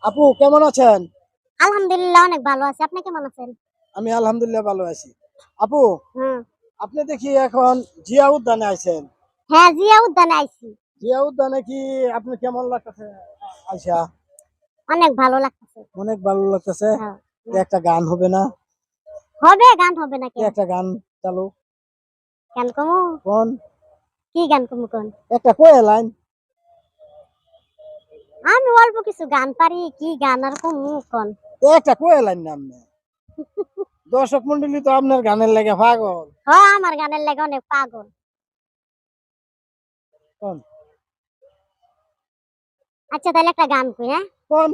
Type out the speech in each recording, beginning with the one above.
আপু কেমন আছেন? আলহামদুলিল্লাহ অনেক ভালো আছি। আপনি কেমন আছেন? আমি আলহামদুলিল্লাহ ভালো আছি। আপু, হুম। আপনি দেখি এখন জিয়া উদ্যানে আইছেন। হ্যাঁ, জিয়া উদ্যানে আইছি। জিয়া উদ্যানে কি আপনি কেমন লাগতেছে আইসা? অনেক ভালো লাগতেছে। অনেক ভালো লাগতেছে। হ্যাঁ। একটা গান হবে না? হবে, গান হবে না কেন? একটা গান চালু গান কমু? কোন? কি গান কমু কোন? একটা কয়ে লাইন। আমি অল্প কিছু গান পারি, কি গান আর কমু কোন? একটা কয়ে লাইন না আপনি। দর্শক মন্ডলী তো আপনার গানের লেগে পাগল। আমার গানের লাগে অনেক পাগল। কোন? আচ্ছা তাহলে একটা গান কই, হ্যাঁ? কোন?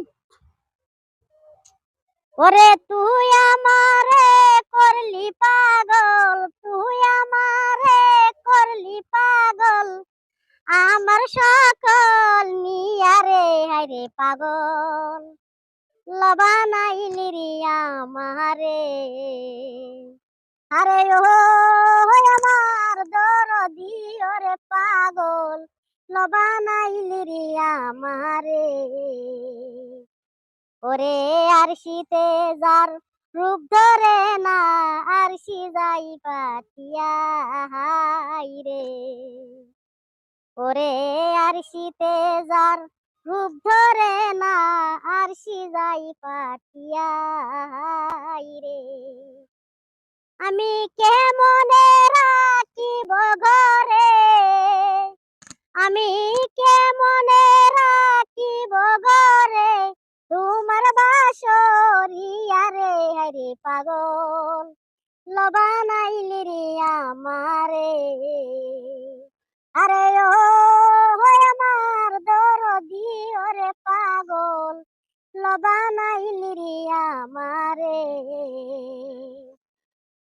ওরে তুই আমারে করলি পাগল, তুই আমারে করলি পাগল, আমার সকল নিয়া রে হায়রে পাগল, লবানাইলি রে আমারে। আরে ও আমার দরদি ওরে পাগল, লবানাইলি রে আমারে। ওরে আরশিতে যার রূপ ধরে না, আরশি যাই পাতিয়া হাইরে। ওরে আরশিতে যার রূপ ধরে না, আরশি যাই পাতিয়া হাইরে। আমি কেমনে রাখিব ঘরে, আমি কেমনে রাখিব ঘরে, তোমার বাসরিয়া রে হরে পাগল, লবানাইলি রে আমারে। আরে ও আমার দরদি ওরে পাগল, লবানাইলি রে আমারে।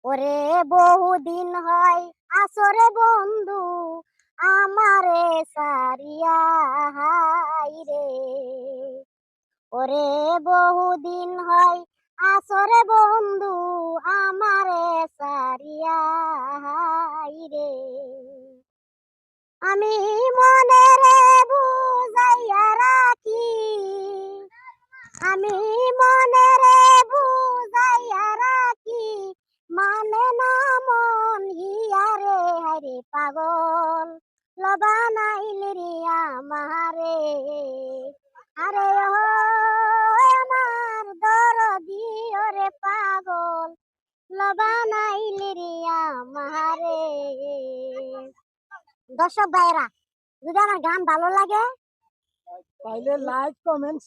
ওরে বহুদিন হয় আসরে বন্ধু, আমারে সারিয়া হাইরে। ওরে বহুদিন হয় আসরে বন্ধু, আমারে সারিয়া হাইরে। আমি মনে রে বুঝাইয়া রাখি, আমি মনে রে বুঝাইয়া রাখি, মানে না মন হিয়া রে হরে পাগল, লবানাইলি রে আমারে। আরে ও আমার দরদি ওরে পাগল, লবানাইলি রে আমারে। দর্শক ভাইরা, যদি আমার গান ভালো লাগে তাইলে লাইক কমেন্ট